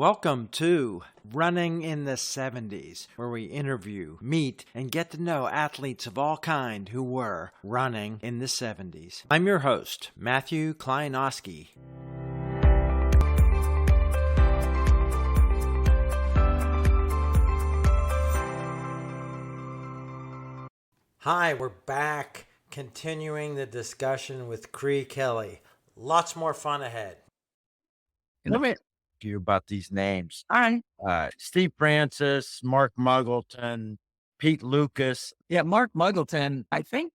Welcome to Running in the 70s, where we interview, meet, and get to know athletes of all kind who were running in the 70s. I'm your host, Matthew Kleinowski. Hi, we're back, continuing the discussion with Creigh Kelley. Lots more fun ahead. Let me ask you about these names. All right. Steve Francis, Mark Muggleton, Pete Lucas. Yeah, Mark Muggleton, I think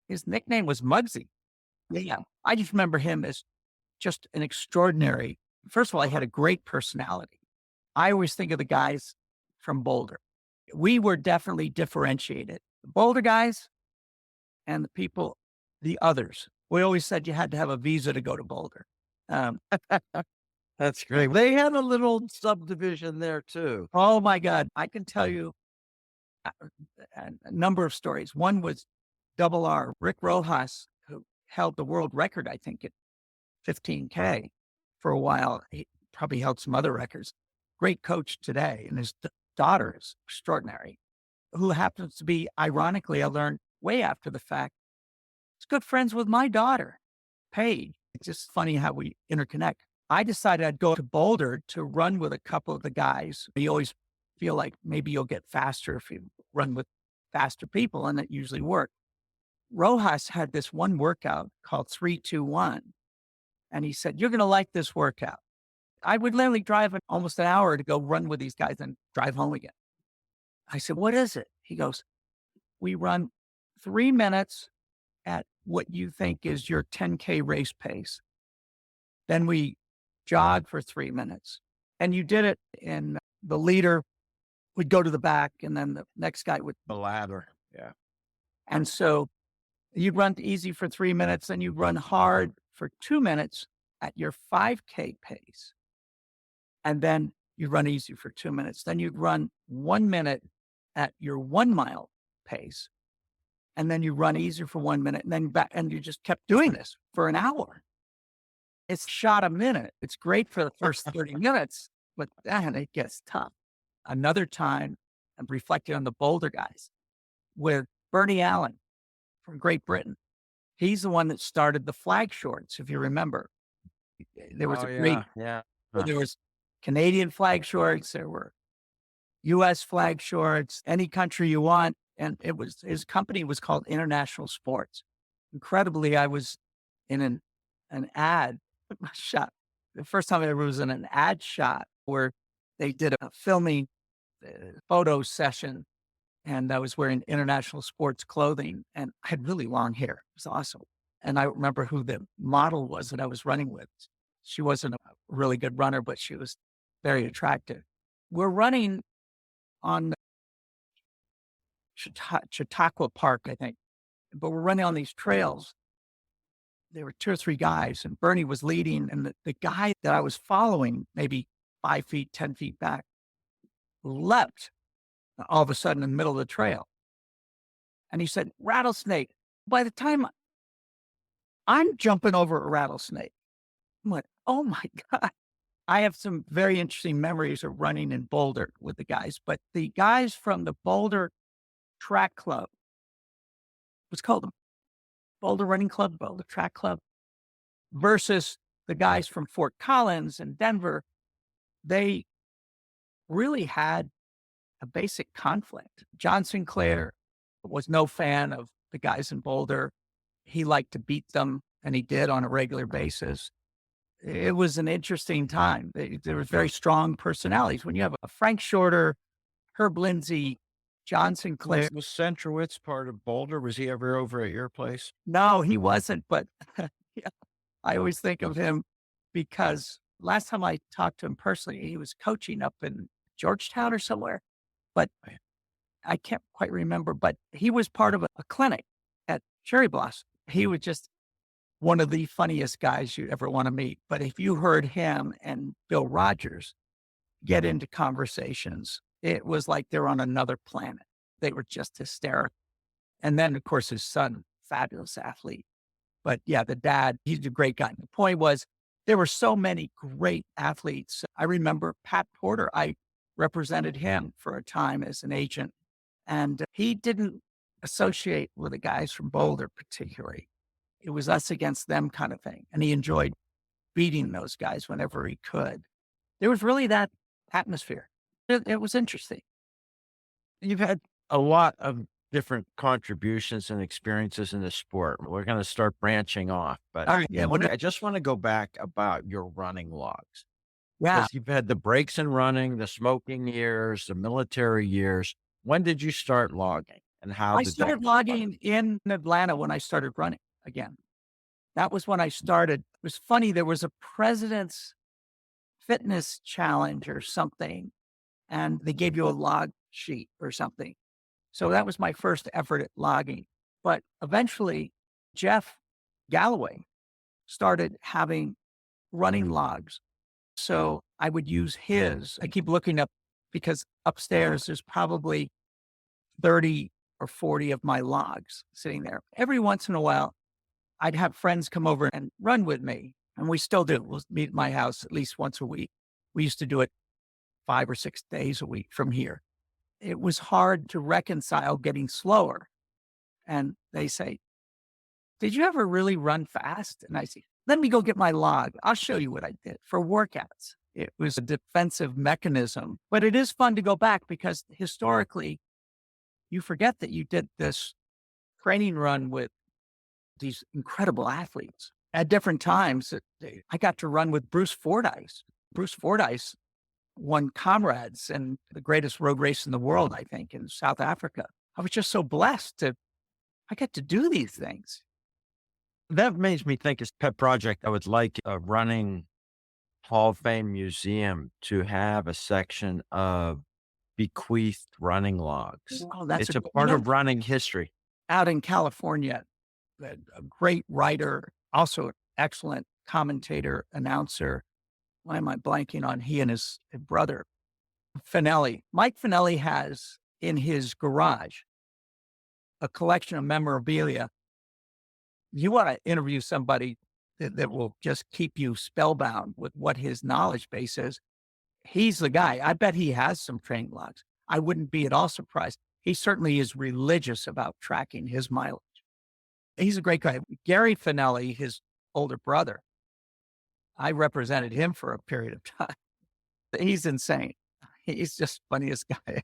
his nickname was Muggsy. Yeah. I just remember him as just an extraordinary, first of all, he had a great personality. I always think of the guys from Boulder. We were definitely differentiated. The Boulder guys and the people, the others. We always said you had to have a visa to go to Boulder. That's great. They had a little subdivision there too. Oh my God. I can tell you a number of stories. One was Double R, Rick Rojas, who held the world record, I think, at 15K for a while. He probably held some other records. Great coach today. And his daughter is extraordinary, who happens to be, ironically, I learned way after the fact, is good friends with my daughter, Paige. It's just funny how we interconnect. I decided I'd go to Boulder to run with a couple of the guys. You always feel like maybe you'll get faster if you run with faster people, and it usually worked. Rojas had this one workout called 3-2-1. And he said, "You're going to like this workout." I would literally drive almost an hour to go run with these guys and drive home again. I said, "What is it?" He goes, "We run 3 minutes at what you think is your 10K race pace. Then we jog for 3 minutes." And you did it, and the leader would go to the back, and then the next guy would. The ladder. Yeah. And so you'd run easy for 3 minutes, then you'd run hard for 2 minutes at your 5K pace. And then you'd run easy for 2 minutes. Then you'd run 1 minute at your 1 mile pace. And then you run easier for 1 minute, and then back, and you just kept doing this for an hour. It's shot a minute. It's great for the first 30 minutes, but then it gets tough. Another time, I'm reflecting on the Boulder guys with Bernie Allen from Great Britain. He's the one that started the flag shorts, if you remember. There was there was Canadian flag shorts, there were US flag shorts, any country you want. And it was, his company was called International Sports. Incredibly, I was in an ad shot. The first time I ever was in an ad shot where they did a filming photo session, and I was wearing International Sports clothing, and I had really long hair. It was awesome. And I remember who the model was that I was running with. She wasn't a really good runner, but she was very attractive. We're running on Chautauqua Park, I think, but we're running on these trails. There were 2 or 3 guys, and Bernie was leading, and the guy that I was following, maybe 5 feet, 10 feet back, leapt all of a sudden in the middle of the trail. And he said, "Rattlesnake." By the time I'm jumping over a rattlesnake, I'm like, oh my God. I have some very interesting memories of running in Boulder with the guys, but the guys from the Boulder Track Club, what's called the Boulder Running Club, Boulder Track Club, versus the guys from Fort Collins and Denver, they really had a basic conflict. John Sinclair was no fan of the guys in Boulder. He liked to beat them, and he did on a regular basis. It was an interesting time. There were very strong personalities. When you have a Frank Shorter, Herb Lindsay, John Sinclair. Was Centrowitz part of Boulder? Was he ever over at your place? No, he wasn't. But yeah, I always think of him because last time I talked to him personally, he was coaching up in Georgetown or somewhere, but I can't quite remember. But he was part of a clinic at Cherry Blossom. He was just one of the funniest guys you ever want to meet. But if you heard him and Bill Rogers get into conversations, it was like they're on another planet. They were just hysterical. And then, of course, his son, fabulous athlete. But yeah, the dad, he's a great guy. The point was, There were so many great athletes. I remember Pat Porter. I represented him for a time as an agent, and he didn't associate with the guys from Boulder particularly. It was us against them kind of thing. And he enjoyed beating those guys whenever he could. There was really that atmosphere. It was interesting. You've had a lot of different contributions and experiences in the sport. We're going to start branching off, but All right. Yeah. I just want to go back about your running logs Yeah. because you've had the breaks in running, the smoking years, the military years. When did you start logging and how I did started that? logging in Atlanta when I started running again. That was when I started. It was funny. There was a president's fitness challenge or something, and they gave you a log sheet or something. So that was my first effort at logging. But eventually, Jeff Galloway started having running logs. So I would use his. I keep looking up because upstairs there's probably 30 or 40 of my logs sitting there. Every once in a while, I'd have friends come over and run with me. And we still do. We'll meet at my house at least once a week. We used to do it 5 or 6 days a week from here. It was hard to reconcile getting slower. And they say, "Did you ever really run fast?" And I say, "Let me go get my log. I'll show you what I did for workouts." It was a defensive mechanism, but it is fun to go back because historically, you forget that you did this training run with these incredible athletes at different times. I got to run with Bruce Fordyce. Bruce Fordyce won Comrades and the greatest road race in the world, I think, in South Africa. I was just so blessed I got to do these things. That makes me think it's pet project. I would like a running Hall of Fame museum to have a section of bequeathed running logs. Oh, that's It's a part know, of running history. out in California, a great writer, also an excellent commentator, announcer. Why am I blanking on he and his brother, Finelli? Mike Finelli has in his garage a collection of memorabilia. You want to interview somebody that will just keep you spellbound with what his knowledge base is. He's the guy. I bet he has some training logs. I wouldn't be at all surprised. He certainly is religious about tracking his mileage. He's a great guy. Gary Finelli, his older brother, I represented him for a period of time. He's insane. He's just funniest guy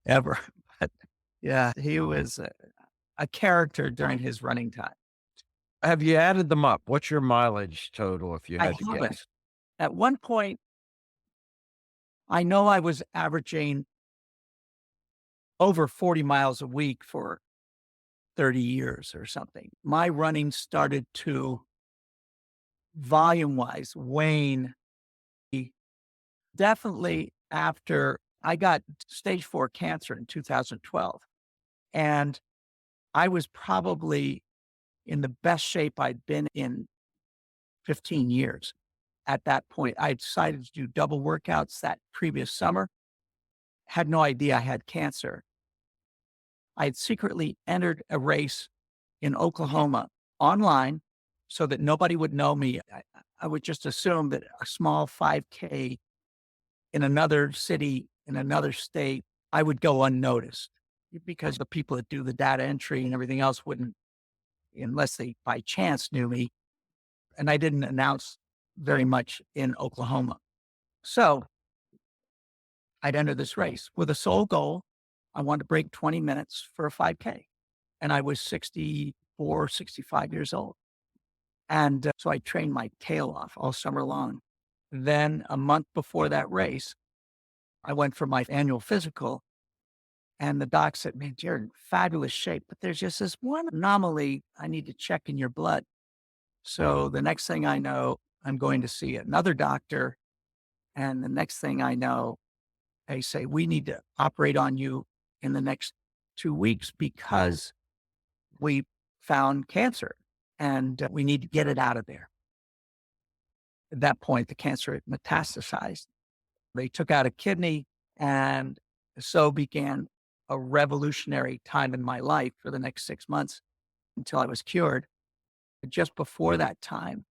ever. But yeah, he was a character during his running time. Have you added them up? What's your mileage total if you I had to haven't. guess? At one point, I know I was averaging over 40 miles a week for 30 years or something. My running started to volume wise wane definitely after I got stage 4 cancer in 2012. And I was probably in the best shape I'd been in 15 years. At that point, I decided to do double workouts that previous summer. Had no idea I had cancer. I had secretly entered a race in Oklahoma online so that nobody would know me. I would just assume that a small 5K in another city, in another state, I would go unnoticed because the people that do the data entry and everything else wouldn't, unless they by chance knew me. And I didn't announce very much in Oklahoma. So I'd enter this race with a sole goal. I wanted to break 20 minutes for a 5K. And I was 64, 65 years old. And so I trained my tail off all summer long. Then a month before that race, I went for my annual physical. And the doc said, "Man, you're in fabulous shape, but there's just this one anomaly I need to check in your blood." So the next thing I know, I'm going to see another doctor. And the next thing I know, they say, "We need to operate on you in the next 2 weeks because we found cancer and we need to get it out of there." At that point, the cancer had metastasized. They took out a kidney, and so began a revolutionary time in my life for the next 6 months until I was cured. Just before that time,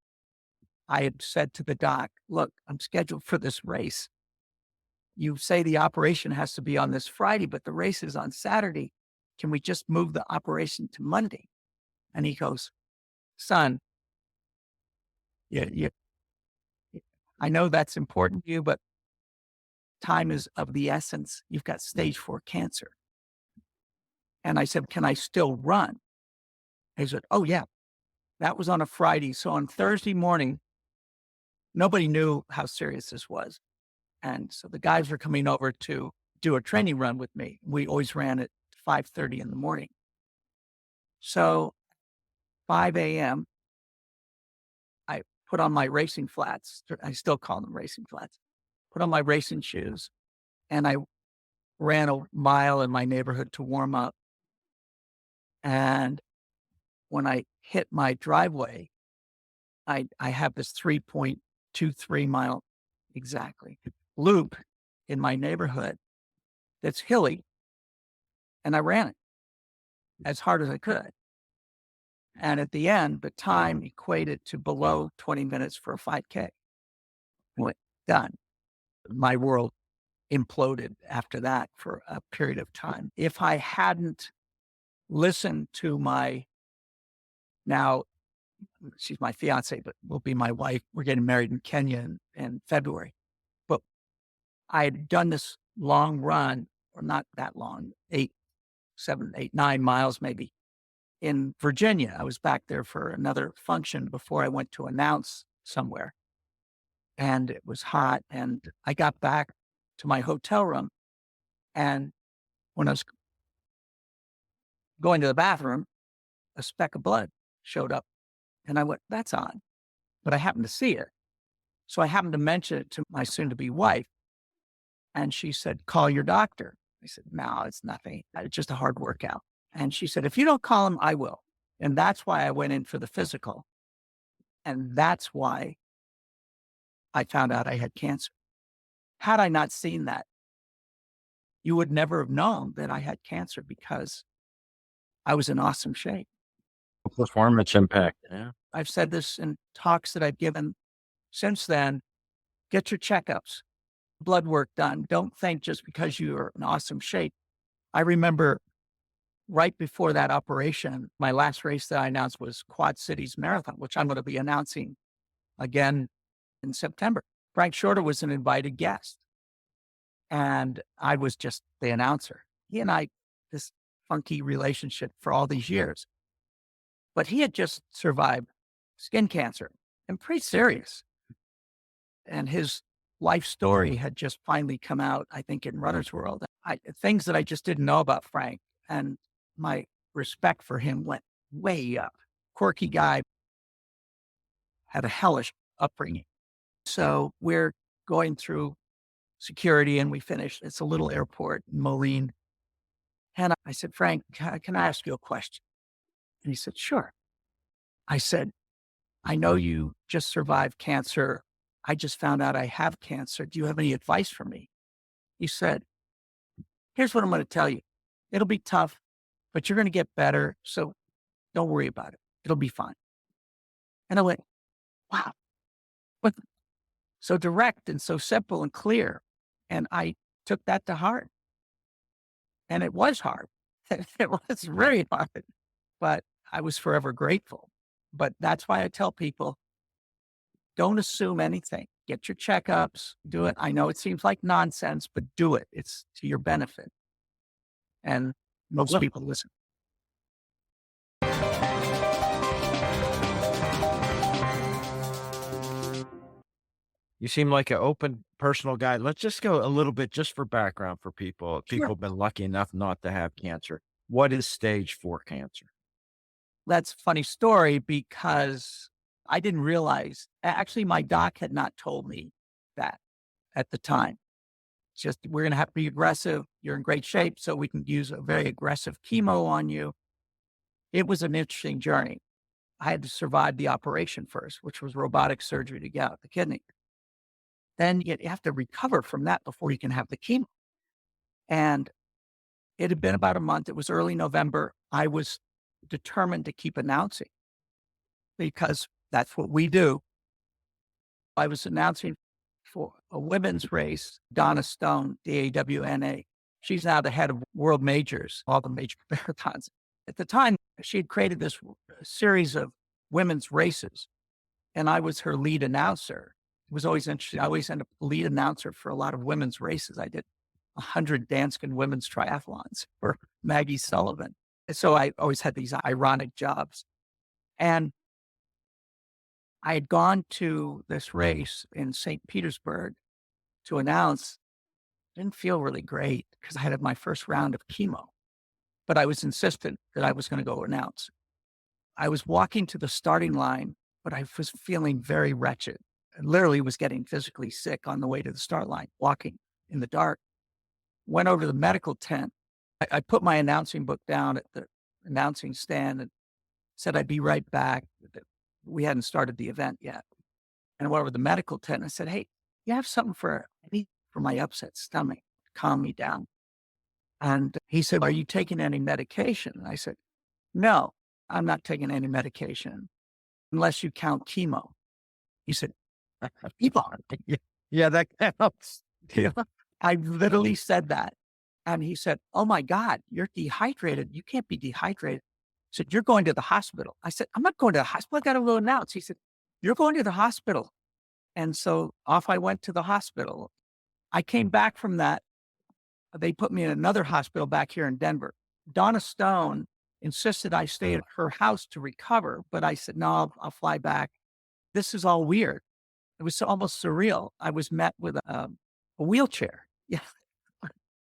I had said to the doc, look, I'm scheduled for this race. You say the operation has to be on this Friday, but the race is on Saturday. Can we just move the operation to Monday? And he goes, son, you, I know that's important to you, but time is of the essence. You've got stage 4 cancer. And I said, can I still run? He said, oh, yeah. That was on a Friday. So on Thursday morning, nobody knew how serious this was. And so the guys were coming over to do a training run with me. We always ran at 5:30 in the morning. So 5 a.m., I put on my racing flats. I still call them racing flats. Put on my racing shoes, and I ran a mile in my neighborhood to warm up. And when I hit my driveway, I have this 3.23 mile exactly loop in my neighborhood that's hilly. And I ran it as hard as I could. And at the end, the time equated to below 20 minutes for a 5K. Went done. My world imploded after that for a period of time. If I hadn't listened to my, now she's my fiance, but will be my wife. We're getting married in Kenya in February. But I had done this long run, or not that long, 9 miles maybe, in Virginia. I was back there for another function before I went to announce somewhere. And it was hot. And I got back to my hotel room. And when I was going to the bathroom, a speck of blood showed up. And I went, that's odd. But I happened to see it. So I happened to mention it to my soon-to-be wife. And she said, call your doctor. I said, no, it's nothing. It's just a hard workout. And she said, if you don't call him, I will. And that's why I went in for the physical. And that's why I found out I had cancer. Had I not seen that, you would never have known that I had cancer because I was in awesome shape. Performance impact. Yeah. I've said this in talks that I've given since then. Get your checkups, blood work done. Don't think just because you're in awesome shape. I remember right before that operation, my last race that I announced was Quad Cities Marathon, which I'm going to be announcing again in September. Frank Shorter was an invited guest, and I was just the announcer. He and I, this funky relationship for all these years. But he had just survived skin cancer, and pretty serious. And his life story had just finally come out, I think, in Runner's World. Things that I just didn't know about Frank, and my respect for him went way up. Quirky guy, had a hellish upbringing. So we're going through security, and we finished. It's a little airport in Moline. And I said, Frank, can I ask you a question? And he said, sure. I said, I know you just survived cancer. I just found out I have cancer. Do you have any advice for me? He said, here's what I'm going to tell you. It'll be tough, but you're going to get better. So don't worry about it. It'll be fine. And I went, wow, what? So direct and so simple and clear. And I took that to heart. And it was hard. It was very hard, but I was forever grateful. But that's why I tell people, don't assume anything. Get your checkups, do it. I know it seems like nonsense, but do it. It's to your benefit. And most people listen. You seem like an open, personal guy. Let's just go a little bit just for background for people. Sure. People have been lucky enough not to have cancer. What is stage 4 cancer? That's a funny story because I didn't realize, actually, my doc had not told me that at the time. Just, we're going to have to be aggressive. You're in great shape, so we can use a very aggressive chemo on you. It was an interesting journey. I had to survive the operation first, which was robotic surgery to get out the kidney. Then you have to recover from that before you can have the chemo. And it had been about a month. It was early November. I was determined to keep announcing because that's what we do. I was announcing for a women's race, Donna Stone, DAWNA. She's now the head of world majors, all the major marathons. At the time, she had created this series of women's races, and I was her lead announcer. It was always interesting. I always end up lead announcer for a lot of women's races. I did 100 Danskin women's triathlons for Maggie Sullivan. And so I always had these ironic jobs. And I had gone to this race in St. Petersburg to announce. Didn't feel really great because I had my first round of chemo, but I was insistent that I was going to go announce. I was walking to the starting line, but I was feeling very wretched. I literally was getting physically sick on the way to the start line, walking in the dark. Went over to the medical tent. I put my announcing book down at the announcing stand and said I'd be right back. We hadn't started the event yet. And I went over to the medical tent and I said, "Hey, you have something for my upset stomach to calm me down?" And he said, "Are you taking any medication?" And I said, "No, I'm not taking any medication unless you count chemo." He said, "Chemo?" Yeah, that counts. Yeah. I literally said that. And he said, "Oh my God, you're dehydrated. You can't be dehydrated." He said, "You're going to the hospital." I said, "I'm not going to the hospital. I got to go announce." He said, "You're going to the hospital." And so off I went to the hospital. I came back from that. They put me in another hospital back here in Denver. Donna Stone insisted I stay at her house to recover, but I said, "No, I'll fly back." This is all weird. It was almost surreal. I was met with a wheelchair. Yeah.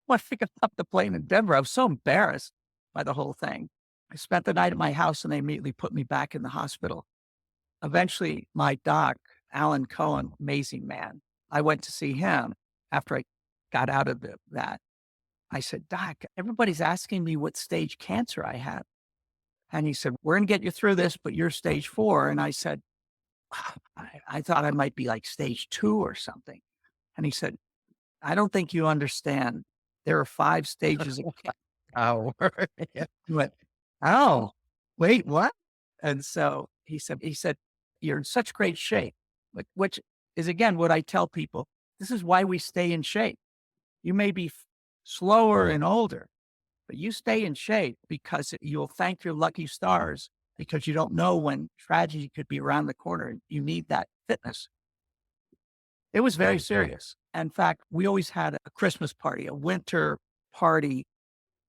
When I picked up the plane in Denver, I was so embarrassed by the whole thing. I spent the night at my house and they immediately put me back in the hospital. Eventually, my doc, Alan Cohen, amazing man, I went to see him after I got out of that. I said, "Doc, everybody's asking me what stage cancer I have." And he said, "We're going to get you through this, but you're stage 4." And I said, I thought I might be like stage 2 or something. And he said, "I don't think you understand. There are 5 stages of cancer." Oh, yeah. I went, "Oh, wait, what?" And so he said, "You're in such great shape," which is again what I tell people. This is why we stay in shape. You may be slower and older, but you stay in shape because you'll thank your lucky stars because you don't know when tragedy could be around the corner. You need that fitness. It was very serious. In fact, we always had a Christmas party, a winter party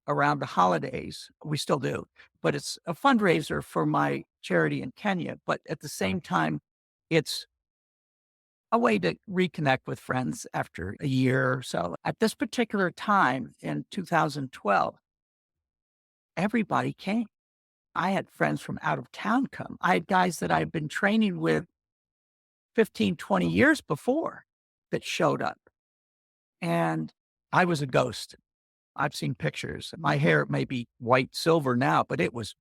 around the holidays. We still do, but it's a fundraiser for my charity in Kenya. But at the same time, it's a way to reconnect with friends after a year or so. At this particular time in 2012, everybody came. I had friends from out of town come. I had guys that I'd been training with 15, 20 years before that showed up. And I was a ghost. I've seen pictures. My hair may be white silver now, but it was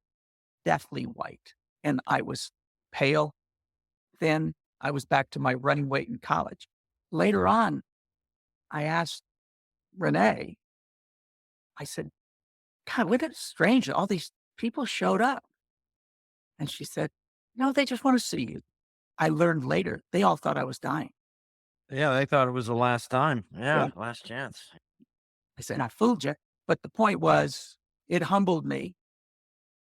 deathly white. And I was pale, thin. I was back to my running weight in college. Later on, I asked Renee, I said, "God, what is strange. All these people showed up." And she said, "No, they just want to see you." I learned later, they all thought I was dying. Yeah, they thought it was the last time. Yeah. Yeah, last chance. I said, "I fooled you." But the point was, it humbled me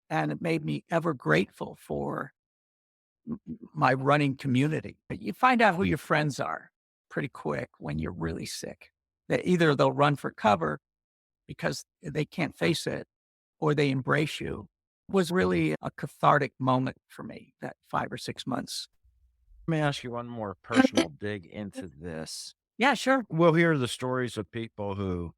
and it made me ever grateful for my running community. You find out who your friends are pretty quick when you're really sick. That either they'll run for cover because they can't face it or they embrace you. It was really a cathartic moment for me, that 5 or 6 months. Let me ask you one more personal dig into this. Yeah, sure. We'll hear the stories of people who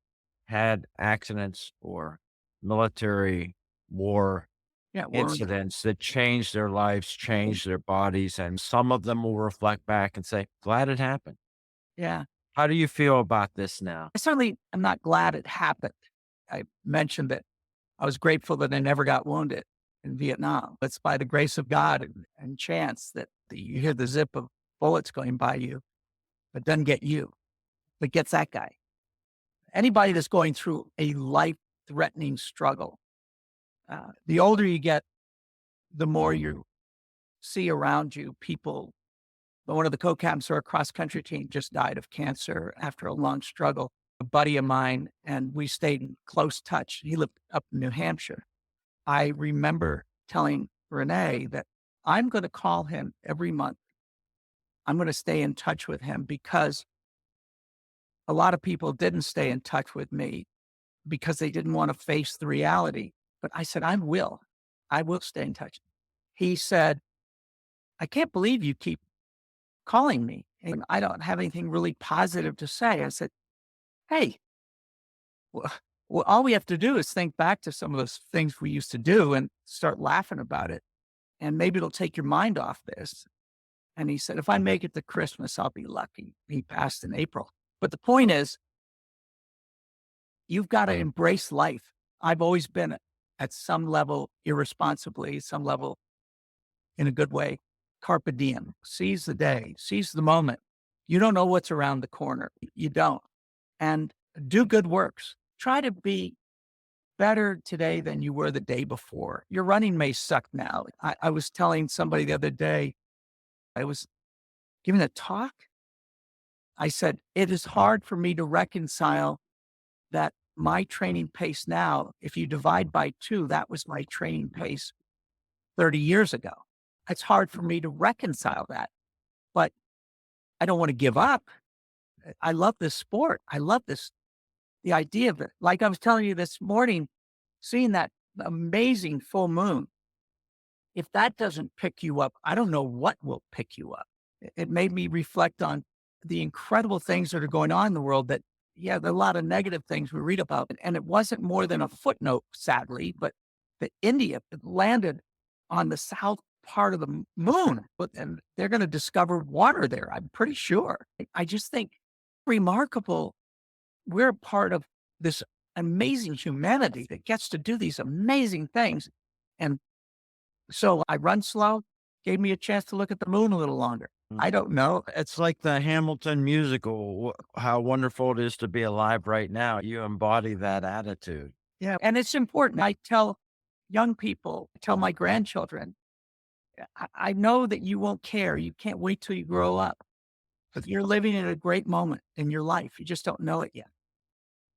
had accidents or military war Yeah, well, incidents that changed their lives, changed their bodies, and some of them will reflect back and say, "Glad it happened." yeah. How do you feel about this now? I certainly am not glad it happened. I mentioned that I was grateful that I never got wounded in Vietnam. It's by the grace of God and chance that you hear the zip of bullets going by you, but doesn't get you, but gets that guy. Anybody that's going through a life-threatening struggle, the older you get, the more you see around you people one of the co-captains of our cross-country team just died of cancer after a long struggle. A buddy of mine, and we stayed in close touch. He lived up in New Hampshire. I remember telling Renee that I'm going to call him every month. I'm going to stay in touch with him because a lot of people didn't stay in touch with me because they didn't want to face the reality. But I said, I will stay in touch. He said, I can't believe you keep calling me and I don't have anything really positive to say. I said, hey, well, all we have to do is think back to some of those things we used to do and start laughing about it. And maybe it'll take your mind off this. And he said, if I make it to Christmas, I'll be lucky. He passed in April. But the point is, you've got to embrace life. I've always been at some level irresponsibly, some level in a good way. Carpe diem, seize the day, seize the moment. You don't know what's around the corner. You don't. And do good works. Try to be better today than you were the day before. Your running may suck now. I was telling somebody the other day, I was giving a talk. I said, it is hard for me to reconcile that my training pace now, if you divide by 2, that was my training pace 30 years ago. It's hard for me to reconcile that, but I don't want to give up. I love this sport. I love the idea of it. Like I was telling you this morning, seeing that amazing full moon, if that doesn't pick you up, I don't know what will pick you up. It made me reflect on the incredible things that are going on in the world that, yeah, there are a lot of negative things we read about. And it wasn't more than a footnote, sadly, but that India landed on the south part of the moon, and they're going to discover water there, I'm pretty sure. I just think remarkable. We're part of this amazing humanity that gets to do these amazing things. And so I run slow, gave me a chance to look at the moon a little longer. I don't know. It's like the Hamilton musical, how wonderful it is to be alive right now. You embody that attitude. Yeah. And it's important. I tell young people, I tell my grandchildren, I know that you won't care. You can't wait till you grow up. But you're living in a great moment in your life. You just don't know it yet.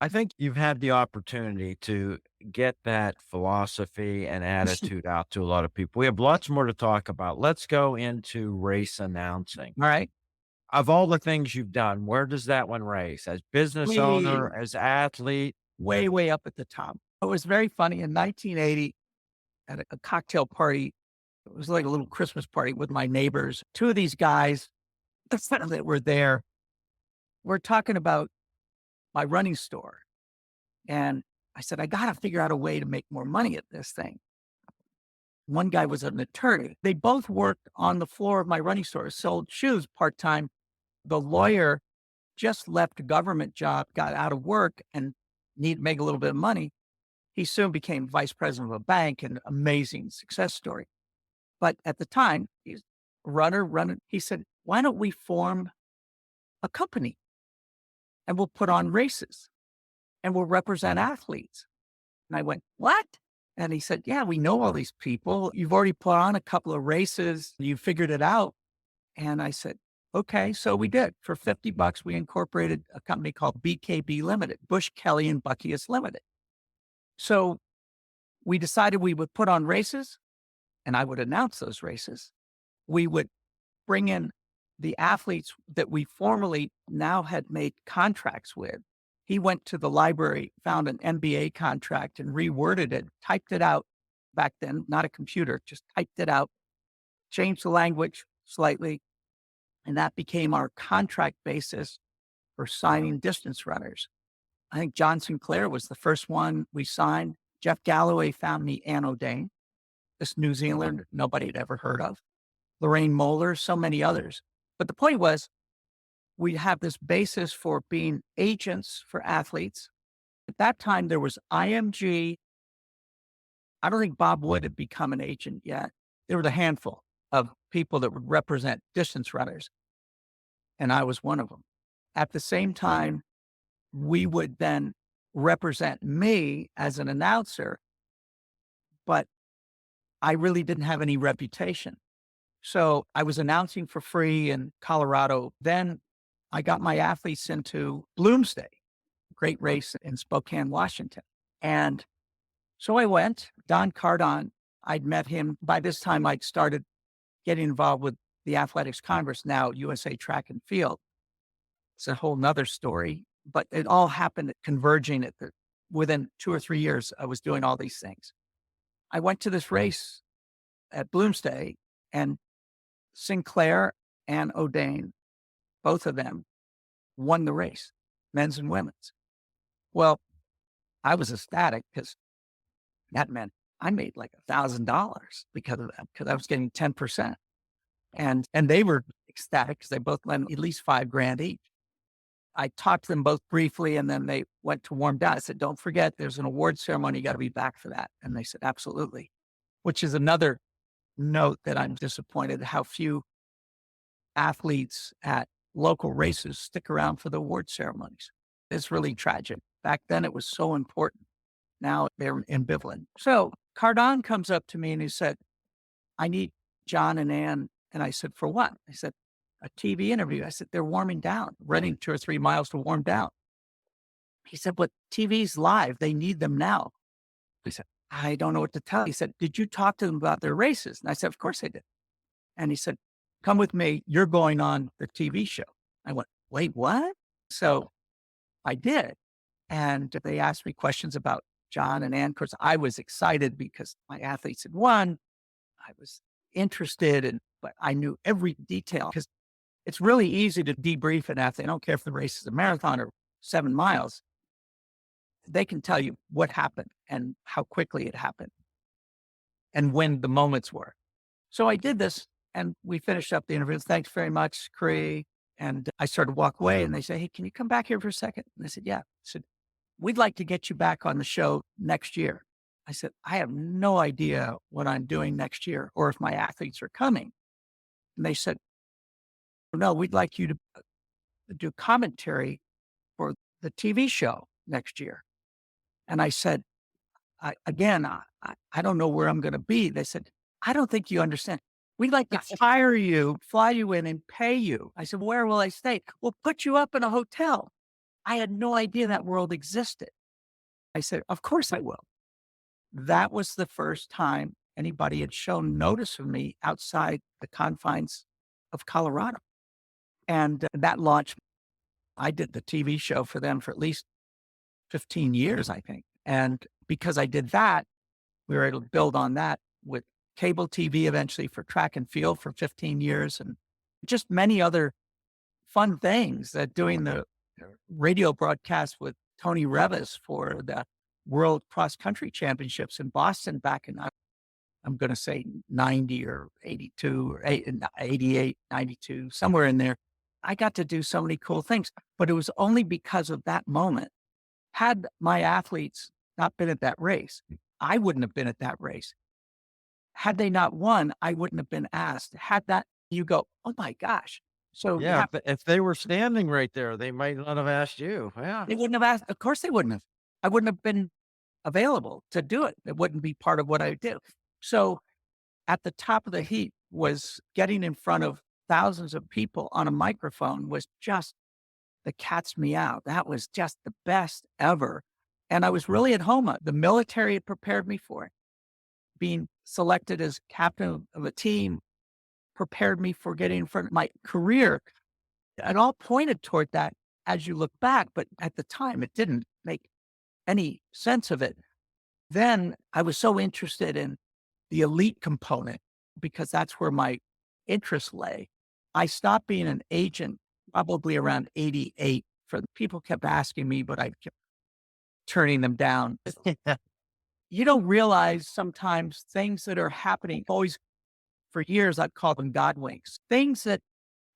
I think you've had the opportunity to get that philosophy and attitude out to a lot of people. We have lots more to talk about. Let's go into race announcing. All right. Of all the things you've done, where does that one race? As business owner, as athlete? Way, way up at the top. It was very funny. In 1980, at a cocktail party, it was like a little Christmas party with my neighbors. 2 of these guys that were there, we're talking about my running store. And I said, I got to figure out a way to make more money at this thing. One guy was an attorney. They both worked on the floor of my running store, sold shoes part-time. The lawyer just left a government job, got out of work and needed to make a little bit of money. He soon became vice president of a bank, an amazing success story. But at the time, he's a runner. He said, why don't we form a company and we'll put on races and we'll represent athletes? And I went, what? And he said, yeah, we know all these people. You've already put on a couple of races. You figured it out. And I said, okay. So we did. For $50, we incorporated a company called BKB Limited, Bush, Kelley, and Buckius Limited. So we decided we would put on races and I would announce those races. We would bring in the athletes that we formerly now had made contracts with. He went to the library, found an NBA contract and reworded it, typed it out back then, not a computer, just typed it out, changed the language slightly. And that became our contract basis for signing distance runners. I think John Sinclair was the first one we signed. Jeff Galloway found me Anne O'Dane, this New Zealander nobody had ever heard of. Lorraine Moeller, so many others. But the point was, we have this basis for being agents for athletes. At that time, there was IMG. I don't think Bob Wood had become an agent yet. There was a handful of people that would represent distance runners. And I was one of them. At the same time, we would then represent me as an announcer, but I really didn't have any reputation. So I was announcing for free in Colorado. Then I got my athletes into Bloomsday, great race in Spokane, Washington. And so I went, Don Cardon, I'd met him. By this time, I'd started getting involved with the Athletics Congress, now USA Track and Field. It's a whole nother story, but it all happened converging within 2 or 3 years. I was doing all these things. I went to this race at Bloomsday, and Sinclair and O'Dane, both of them, won the race, men's and women's. Well, I was ecstatic because that meant I made like $1,000 because of that, because I was getting 10%. And they were ecstatic because they both won at least $5,000 each. I talked to them both briefly, and then they went to warm down. I said, don't forget, there's an award ceremony. You got to be back for that. And they said, absolutely, which is another note that I'm disappointed how few athletes at local races stick around for the award ceremonies. It's really tragic. Back then, it was so important. Now they're ambivalent. So Cardon comes up to me and he said, I need John and Ann. And I said, for what? I said, a TV interview. I said, they're warming down, running 2 or 3 miles to warm down. He said, but TV's live. They need them now. I said, I don't know what to tell you. He said, did you talk to them about their races? And I said, of course I did. And he said, come with me. You're going on the TV show. I went, wait, what? So I did. And they asked me questions about John and Ann. Of course, I was excited because my athletes had won. I was interested, but I knew every detail because it's really easy to debrief an athlete. I don't care if the race is a marathon or 7 miles. They can tell you what happened and how quickly it happened and when the moments were. So I did this and we finished up the interview. Thanks very much, Creigh. And I started to walk away and they say, hey, can you come back here for a second? And I said, yeah. I said, we'd like to get you back on the show next year. I said, I have no idea what I'm doing next year or if my athletes are coming. And they said, no, we'd like you to do commentary for the TV show next year. And I said, I don't know where I'm going to be. They said, I don't think you understand. We'd like to hire you, fly you in and pay you. I said, where will I stay? We'll put you up in a hotel. I had no idea that world existed. I said, of course I will. That was the first time anybody had shown notice of me outside the confines of Colorado. And that launched, I did the TV show for them for at least 15 years, I think. And because I did that, we were able to build on that with cable TV eventually for track and field for 15 years and just many other fun things, doing the radio broadcast with Tony Revis for the World Cross Country Championships in Boston back in, I'm going to say 90 or 82 or 88, 92, somewhere in there. I got to do so many cool things, but it was only because of that moment. Had my athletes not been at that race, I wouldn't have been at that race. Had they not won, I wouldn't have been asked. Had that, you go, oh my gosh. So Yeah, if they were standing right there, they might not have asked you. Yeah. they wouldn't have asked. Of course they wouldn't have. I wouldn't have been available to do it. It wouldn't be part of what I do. So at the top of the heap was getting in front of thousands of people on a microphone was just the cat's meow. That was just the best ever. And I was really at home. The military had prepared me for it. Being selected as captain of a team prepared me for getting in front of my career. It all pointed toward that as you look back, but at the time it didn't make any sense of it. Then I was so interested in the elite component because that's where my interest lay. I stopped being an agent probably around 88. People kept asking me, but I kept turning them down. You don't realize sometimes things that are happening, always for years, I've called them God winks, things that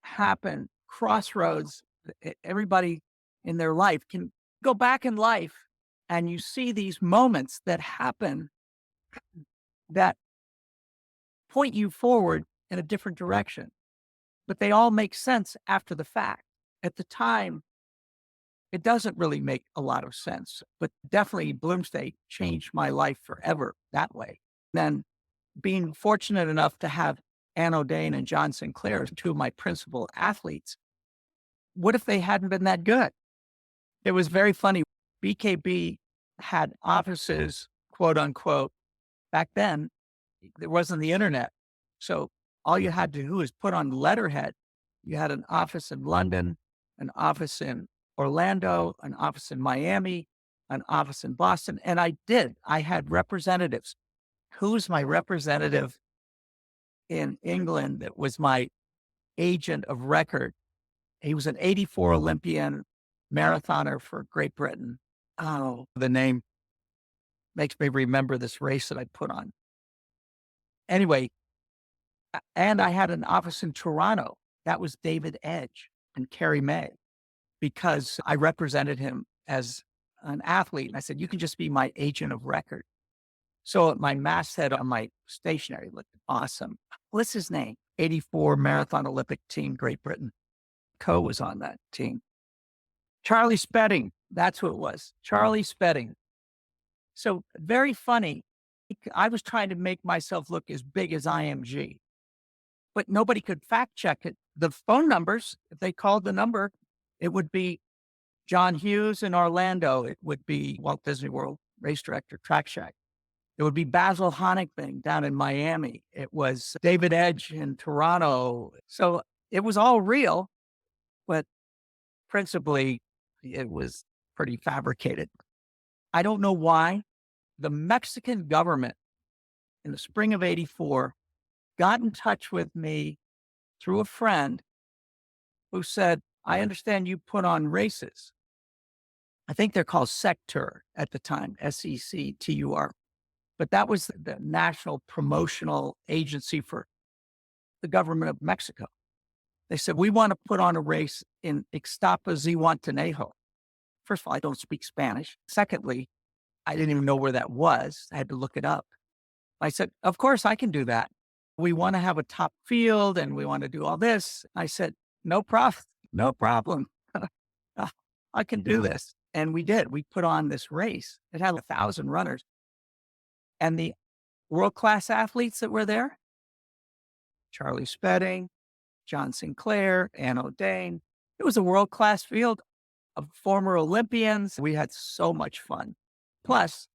happen, crossroads, everybody in their life can go back in life and you see these moments that happen that point you forward in a different direction, but they all make sense after the fact. At the time, it doesn't really make a lot of sense, but definitely Bloomsday changed my life forever that way. Then being fortunate enough to have Ann O'Dane and John Sinclair as two of my principal athletes. What if they hadn't been that good? It was very funny. BKB had offices, quote unquote, back then. There wasn't the internet. So all you had to do is put on letterhead. You had an office in London, an office in Orlando, an office in Miami, an office in Boston. And I did. I had representatives. Who's my representative in England that was my agent of record? He was an 84 Olympian marathoner for Great Britain. Oh, the name makes me remember this race that I put on. Anyway, and I had an office in Toronto. That was David Edge and Carrie May, because I represented him as an athlete. And I said, you can just be my agent of record. So my masthead on my stationery looked awesome. What's his name? 84 Marathon Olympic team, Great Britain. Coe was on that team. Charlie Spedding. That's who it was. Charlie Spedding. So very funny. I was trying to make myself look as big as IMG, but nobody could fact check it. The phone numbers, if they called the number, it would be John Hughes in Orlando. It would be Walt Disney World race director, Track Shack. It would be Basil Honigman down in Miami. It was David Edge in Toronto. So it was all real, but principally it was pretty fabricated. I don't know why. The Mexican government in the spring of 84 got in touch with me through a friend who said, I understand you put on races. I think they're called Sectur at the time, SECTUR. But that was the national promotional agency for the government of Mexico. They said, we want to put on a race in Ixtapa, Zihuatanejo. First of all, I don't speak Spanish. Secondly, I didn't even know where that was. I had to look it up. I said, of course I can do that. We want to have a top field and we want to do all this. I said, no problem. I can do this. And we did. We put on this race. It had 1,000 runners. And the world-class athletes that were there, Charlie Spedding, John Sinclair, Ann O'Dane. It was a world-class field of former Olympians. We had so much fun. Plus,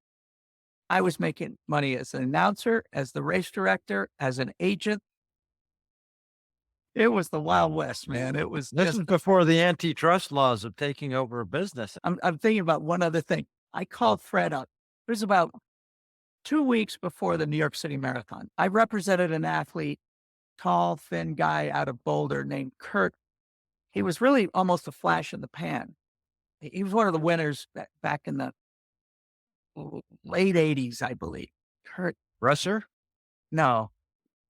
I was making money as an announcer, as the race director, as an agent. It was the Wild West, man. It was This is before the antitrust laws of taking over a business. I'm thinking about one other thing. I called Fred up. It was about 2 weeks before the New York City Marathon. I represented an athlete, tall, thin guy out of Boulder named Kurt. He was really almost a flash in the pan. He was one of the winners back in the late 80s, I believe. Kurt. Russer? No.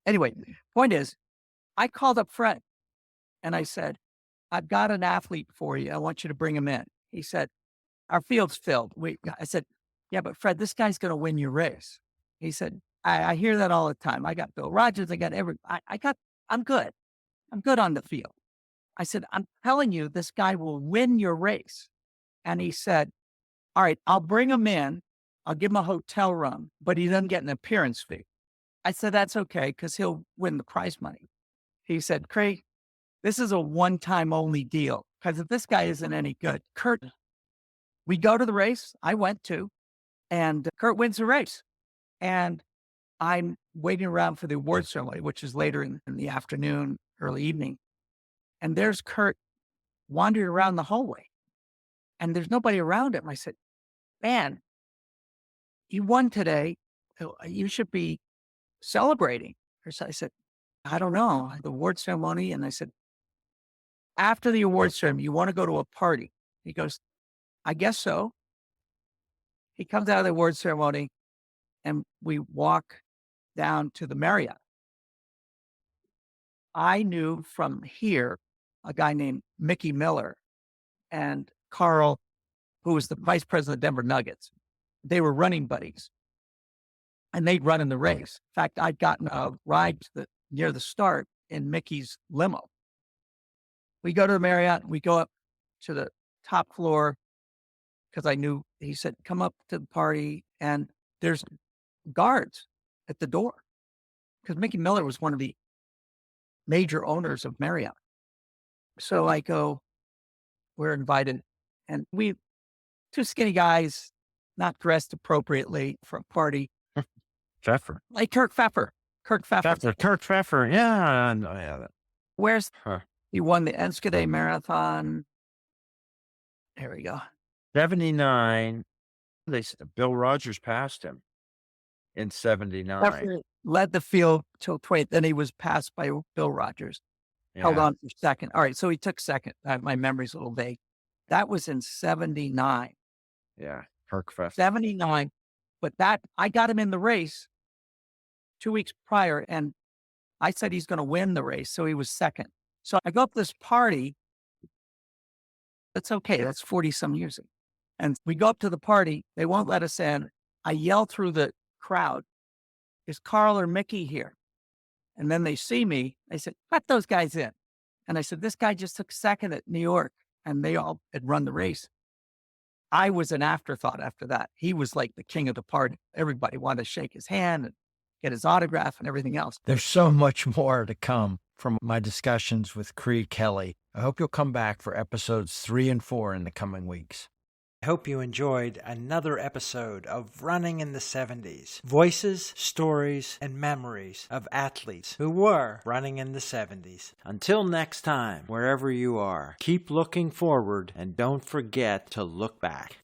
Anyway, point is, I called up Fred and I said, I've got an athlete for you. I want you to bring him in. He said, our field's filled. I said, yeah, but Fred, this guy's going to win your race. He said, I hear that all the time. I got Bill Rogers. I got I'm good. I'm good on the field. I said, I'm telling you, this guy will win your race. And he said, all right, I'll bring him in. I'll give him a hotel room, but he doesn't get an appearance fee. I said, that's okay, because he'll win the prize money. He said, Creigh, this is a one-time only deal, because if this guy isn't any good, Kurt, we go to the race. I went to, and Kurt wins the race. And I'm waiting around for the award ceremony, which is later in the afternoon, early evening. And there's Kurt wandering around the hallway, and there's nobody around him. I said, man, you won today. You should be celebrating. So I said, I don't know, the award ceremony. And I said, after the award ceremony, you want to go to a party? He goes, I guess so. He comes out of the award ceremony and we walk down to the Marriott. I knew from here a guy named Mickey Miller and Carl, who was the vice president of Denver Nuggets. They were running buddies and they'd run in the race. In fact, I'd gotten a ride to near the start in Mickey's limo. We go to the Marriott, we go up to the top floor because I knew, he said, come up to the party, and there's guards at the door because Mickey Miller was one of the major owners of Marriott. So I go, we're invited, and we, two skinny guys, not dressed appropriately for a party, Pfeffer. like Kirk Pfeffer. Kurt Pfeffer. Yeah. I know, yeah. Where's Huh. he won the Enschede Marathon? There we go. 79. Bill Rogers passed him in 79. Pfeffer led the field till 20. Then he was passed by Bill Rogers. Held Yeah. on for second. All right, so he took second. My memory's a little vague. That was in 79. Yeah. Kirk Pfeffer. 79. But that I got him in the race 2 weeks prior, and I said he's going to win the race, so he was second. So I go up to this party. That's okay. That's 40 some years ago. And we go up to the party. They won't let us in. I yell through the crowd, "Is Carl or Mickey here?" And then they see me. They said, "Let those guys in." And I said, "This guy just took second at New York." And they all had run the race. I was an afterthought after that. He was like the king of the party. Everybody wanted to shake his hand and get his autograph and everything else. There's so much more to come from my discussions with Creigh Kelley. I hope you'll come back for episodes 3 and 4 in the coming weeks. I hope you enjoyed another episode of Running in the 70s. Voices, stories, and memories of athletes who were running in the 70s. Until next time, wherever you are, keep looking forward and don't forget to look back.